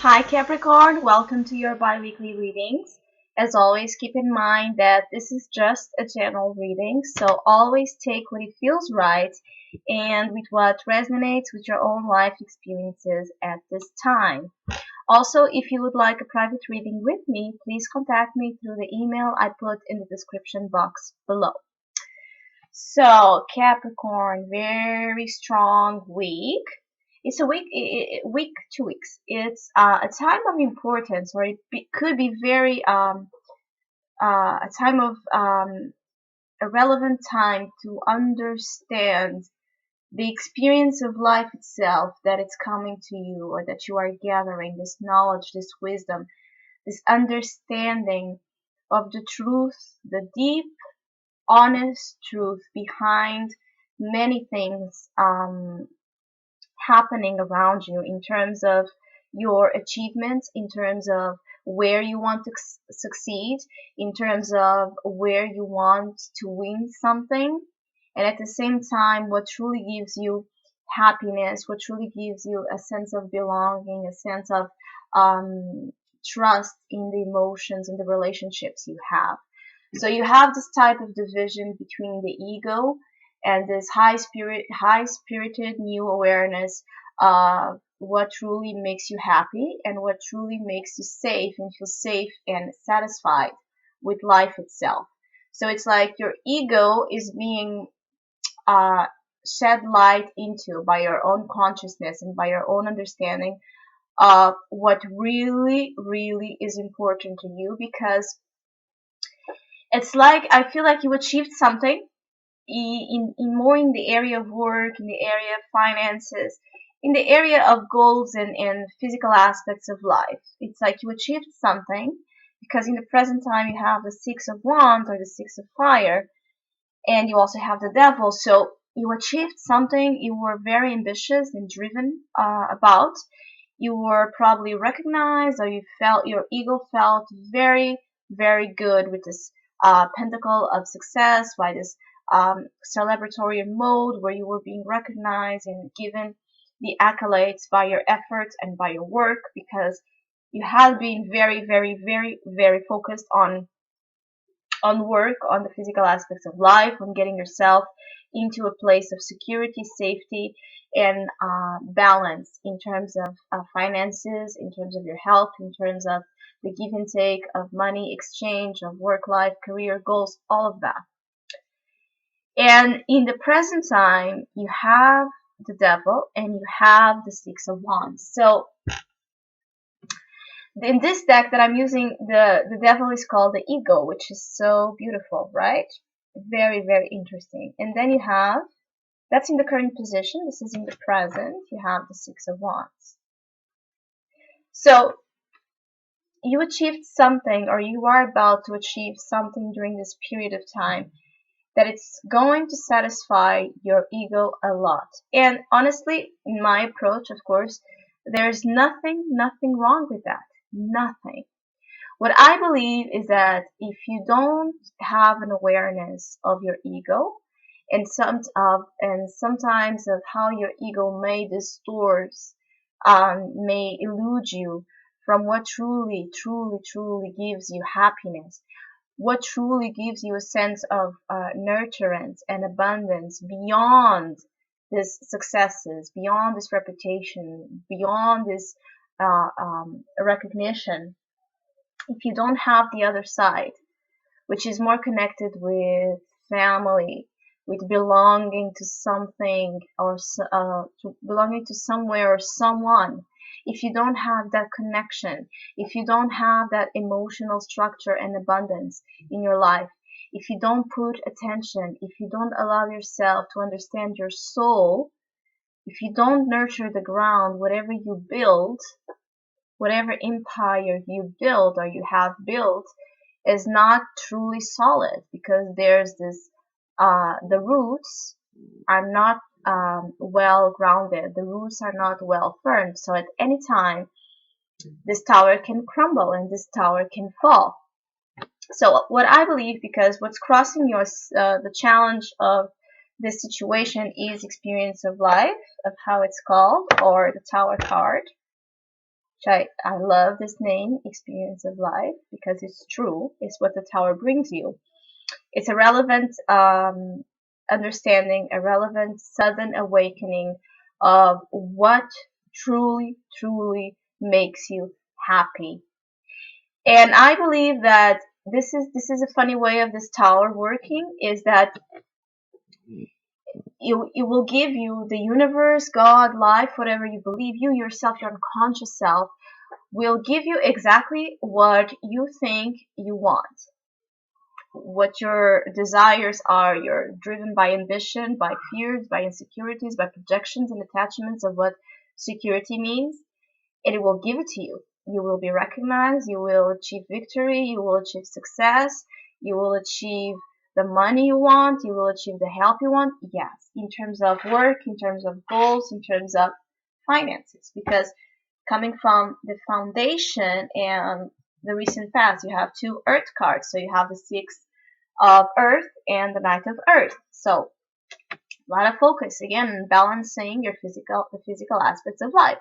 Hi Capricorn, welcome to your biweekly readings. As always, keep in mind that this is just a general reading, so always take what it feels right and with what resonates with your own life experiences at this time. Also, if you would like a private reading with me, please contact me through the email I put in the description box below. So, Capricorn, very strong week. It's a week, 2 weeks. It's a time of importance, or could be very a time of a relevant time to understand the experience of life itself that it's coming to you, or that you are gathering this knowledge, this wisdom, this understanding of the truth, the deep, honest truth behind many things happening around you in terms of your achievements, in terms of where you want to succeed, in terms of where you want to win something, and at the same time, what truly gives you happiness, what truly gives you a sense of belonging, a sense of trust in the emotions and the relationships you have. So you have this type of division between the ego and this high spirited new awareness of what truly makes you happy and what truly makes you safe and feel safe and satisfied with life itself. So it's like your ego is being uh, shed light into by your own consciousness and by your own understanding of what really is important to you, because it's like I feel like you achieved something in more in the area of work, in the area of finances, in the area of goals and physical aspects of life. It's like you achieved something because in the present time you have the Six of Wands or the Six of Fire, and you also have the Devil. So you achieved something you were very ambitious and driven about. You were probably recognized, or you felt your ego felt very good with this pentacle of success, by this celebratory mode where you were being recognized and given the accolades by your efforts and by your work, because you had been very focused on work, on the physical aspects of life, on getting yourself into a place of security, safety, and balance in terms of finances, in terms of your health, in terms of the give and take of money, exchange of work life, career goals, all of that. And in the present time, you have the Devil and you have the Six of Wands. So in this deck that I'm using, the Devil is called the Ego, which is so beautiful, right? Very interesting. And then you have, that's in the current position, this is in the present, you have the Six of Wands. So you achieved something, or you are about to achieve something during this period of time, that it's going to satisfy your ego a lot. And honestly, in my approach, of course, there's nothing wrong with that. Nothing. What I believe is that if you don't have an awareness of your ego, and sometimes of how your ego may distort, may elude you from what truly gives you happiness, what truly gives you a sense of nurturance and abundance beyond these successes, beyond this reputation, beyond this recognition. If you don't have the other side, which is more connected with family, with belonging to something, or to belonging to somewhere or someone, if you don't have that connection, if you don't have that emotional structure and abundance in your life, if you don't put attention, if you don't allow yourself to understand your soul, if you don't nurture the ground, whatever you build, whatever empire you build or you have built is not truly solid, because there's this the roots are not well grounded, the roots are not well firm, so at any time this tower can crumble and this tower can fall. So what I believe, because what's crossing your the challenge of this situation is experience of life, of how it's called, or the Tower card. I love this name, Experience of Life, because it's true. It's what the tower brings you. It's a relevant understanding, a relevant sudden awakening of what truly, truly makes you happy. And I believe that this is a funny way of this tower working, is that it will give you the universe, God, life, whatever you believe, you yourself, your unconscious self, will give you exactly what you think you want, what your desires are. You're driven by ambition, by fears, by insecurities, by projections and attachments of what security means, and it will give it to you. You will be recognized, you will achieve victory, you will achieve success, you will achieve the money you want, you will achieve the help you want. Yes, in terms of work, in terms of goals, in terms of finances, because coming from the foundation and the recent past, you have two earth cards. So you have the six of earth and the knight of earth. So a lot of focus again on balancing the physical aspects of life.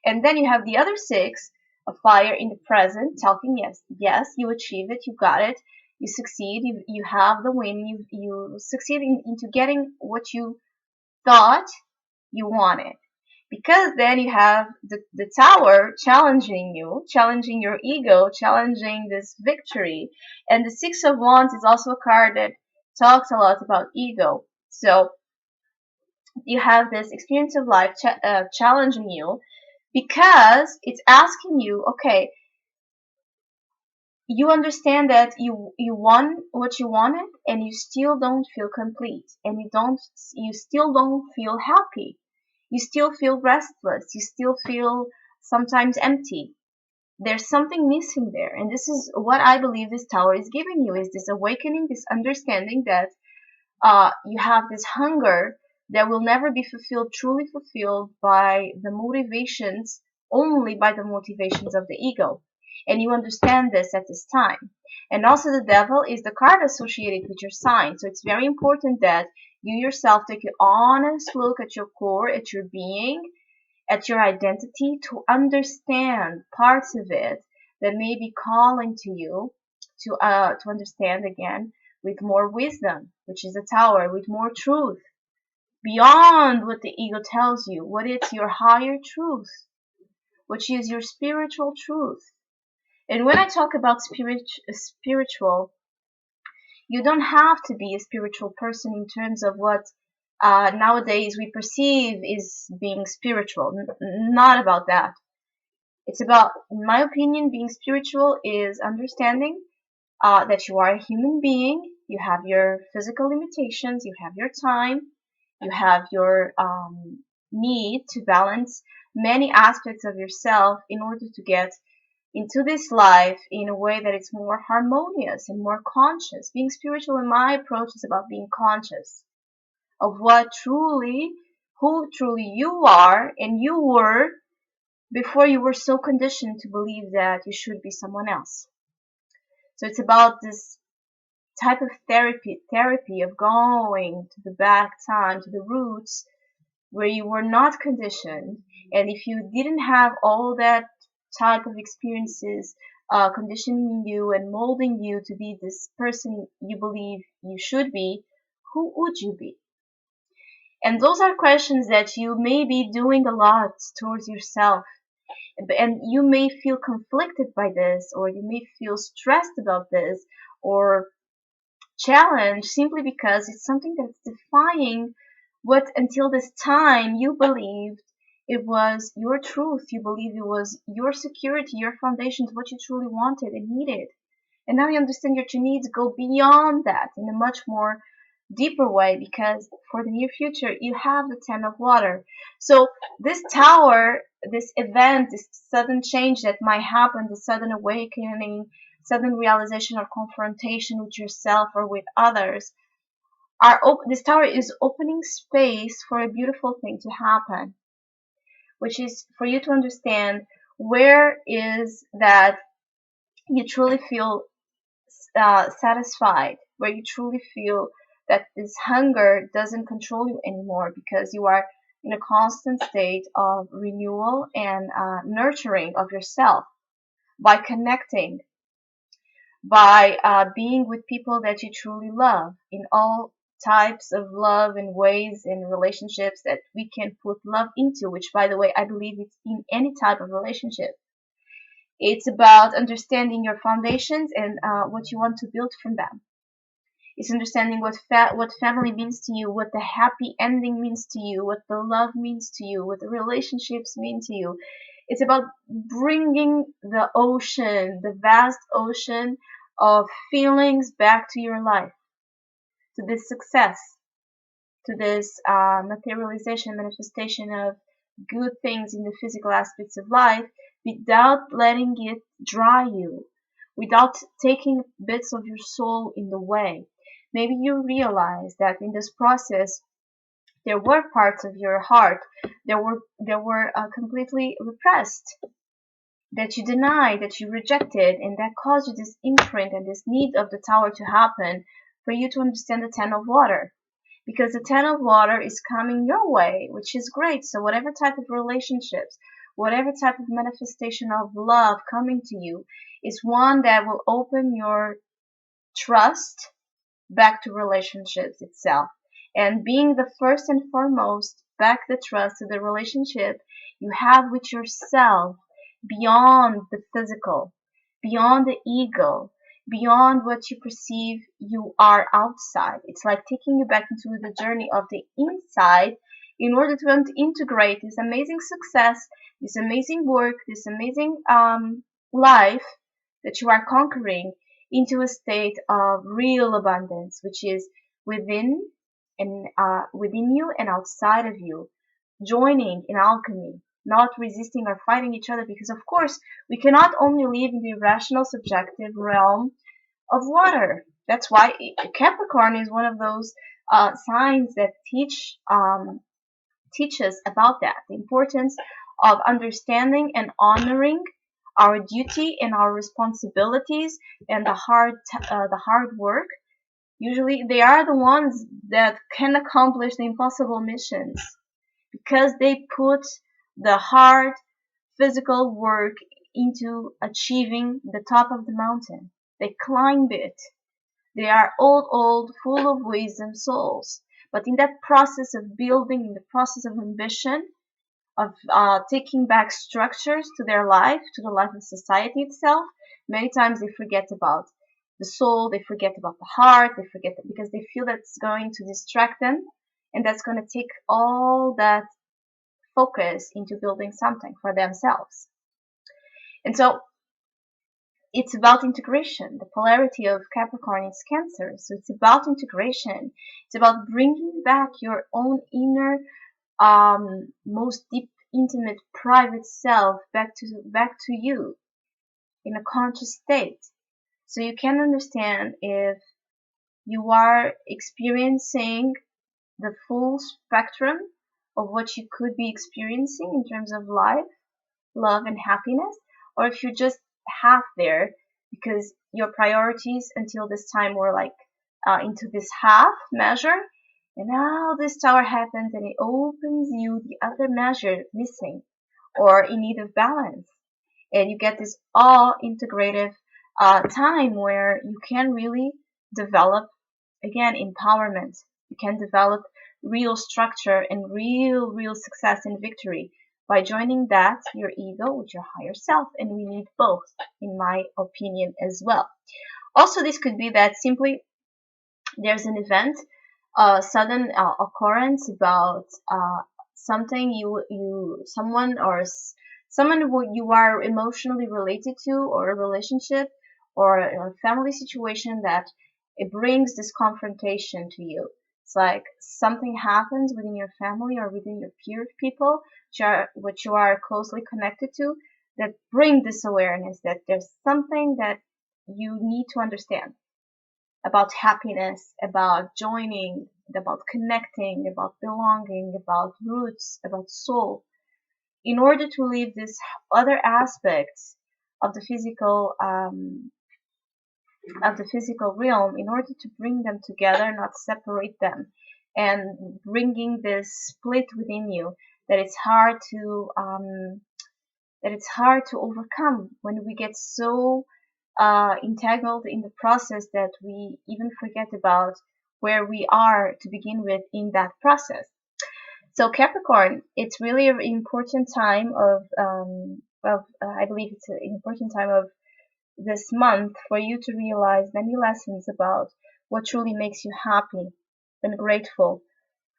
And then you have the other six of fire in the present, talking yes, you achieve it, you got it, you succeed, you have the win, you succeed into getting what you thought you wanted. Because then you have the tower challenging you, challenging your ego, challenging this victory. And the Six of Wands is also a card that talks a lot about ego. So you have this experience of life challenging you, because it's asking you, okay, you understand that you won what you wanted, and you still don't feel complete, and you still don't feel happy. You still feel restless. You still feel sometimes empty. There's something missing there, and this is what I believe this tower is giving you: is this awakening, this understanding that you have this hunger that will never be fulfilled, truly fulfilled by the motivations, only by the motivations of the ego. And you understand this at this time. And also the devil is the card associated with your sign. So it's very important that you yourself take an honest look at your core, at your being, at your identity, to understand parts of it that may be calling to you to understand again with more wisdom, which is a tower, with more truth, beyond what the ego tells you, what is your higher truth, which is your spiritual truth. And when I talk about spiritual, you don't have to be a spiritual person in terms of what nowadays we perceive is being spiritual. Not about that. It's about, in my opinion, being spiritual is understanding that you are a human being. You have your physical limitations, you have your time, you have your need to balance many aspects of yourself in order to get into this life in a way that it's more harmonious and more conscious. Being spiritual, in my approach, is about being conscious of who truly you are and you were before you were so conditioned to believe that you should be someone else. So it's about this type of therapy of going to the back time, to the roots, where you were not conditioned. And if you didn't have all that type of experiences conditioning you and molding you to be this person you believe you should be, who would you be? And those are questions that you may be doing a lot towards yourself. And you may feel conflicted by this, or you may feel stressed about this, or challenged, simply because it's something that's defying what until this time you believed it was your truth. You believed it was your security, your foundations, what you truly wanted and needed. And now you understand your needs go beyond that in a much more deeper way, because for the near future you have the 10 of water. So this tower, this event, this sudden change that might happen, the sudden awakening, sudden realization or confrontation with yourself or with others, this tower is opening space for a beautiful thing to happen, which is for you to understand where is that you truly feel satisfied, where you truly feel that this hunger doesn't control you anymore, because you are in a constant state of renewal and nurturing of yourself by connecting, by being with people that you truly love in all types of love and ways and relationships that we can put love into, which, by the way, I believe it's in any type of relationship. It's about understanding your foundations and what you want to build from them. It's understanding what family means to you, what the happy ending means to you, what the love means to you, what the relationships mean to you. It's about bringing the ocean, the vast ocean of feelings back to your life, to this success, to this materialization, manifestation of good things in the physical aspects of life without letting it dry you, without taking bits of your soul in the way. Maybe you realize that in this process there were parts of your heart that were completely repressed, that you denied, that you rejected, and that caused you this imprint and this need of the tower to happen for you to understand the 10 of water, because the 10 of water is coming your way, which is great. So whatever type of relationships, whatever type of manifestation of love coming to you is one that will open your trust back to relationships itself. And being the first and foremost back the trust to the relationship you have with yourself, beyond the physical, beyond the ego, beyond what you perceive you are outside. It's like taking you back into the journey of the inside in order to integrate this amazing success, this amazing work, this amazing life that you are conquering into a state of real abundance, which is within and within you and outside of you, joining in alchemy, not resisting or fighting each other, because of course we cannot only live in the irrational subjective realm of water. That's why Capricorn is one of those signs that teach us about that, the importance of understanding and honoring our duty and our responsibilities and the hard work. Usually they are the ones that can accomplish the impossible missions because they put the hard physical work into achieving the top of the mountain. They climbed it. They are old, full of wisdom souls. But in that process of building, in the process of ambition, of taking back structures to their life, to the life of society itself, many times they forget about the soul, they forget about the heart, they forget that because they feel that's going to distract them and that's going to take all that focus into building something for themselves. And so it's about integration. The polarity of Capricorn is Cancer. So it's about integration. It's about bringing back your own inner, most deep, intimate, private self back to you in a conscious state. So you can understand if you are experiencing the full spectrum of what you could be experiencing in terms of life, love, and happiness, or if you're just half there because your priorities until this time were like into this half measure, and now this tower happens and it opens you the other measure missing or in need of balance, and you get this all integrative time where you can really develop again empowerment. You can develop real structure and real success and victory by joining that your ego with your higher self, and we need both in my opinion as well. Also, this could be that simply there's an event, a sudden occurrence about something someone or someone who you are emotionally related to, or a relationship or a family situation that it brings this confrontation to you. It's like something happens within your family or within your peer people, which you are closely connected to, that bring this awareness that there's something that you need to understand about happiness, about joining, about connecting, about belonging, about roots, about soul, in order to leave these other aspects of the physical realm, in order to bring them together, not separate them, and bringing this split within you that it's hard to overcome when we get so entangled in the process that we even forget about where we are to begin with in that process. So Capricorn, it's really an important time I believe it's an important time of this month for you to realize many lessons about what truly makes you happy and grateful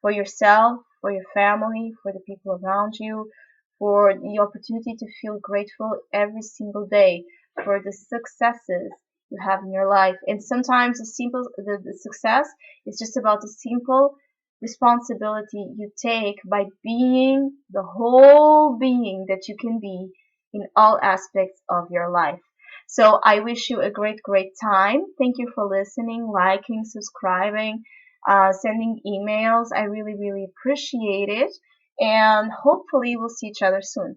for yourself, for your family, for the people around you, for the opportunity to feel grateful every single day for the successes you have in your life. And sometimes the success is just about the simple responsibility you take by being the whole being that you can be in all aspects of your life. So I wish you a great, great time. Thank you for listening, liking, subscribing, sending emails. I really, really appreciate it. And hopefully we'll see each other soon.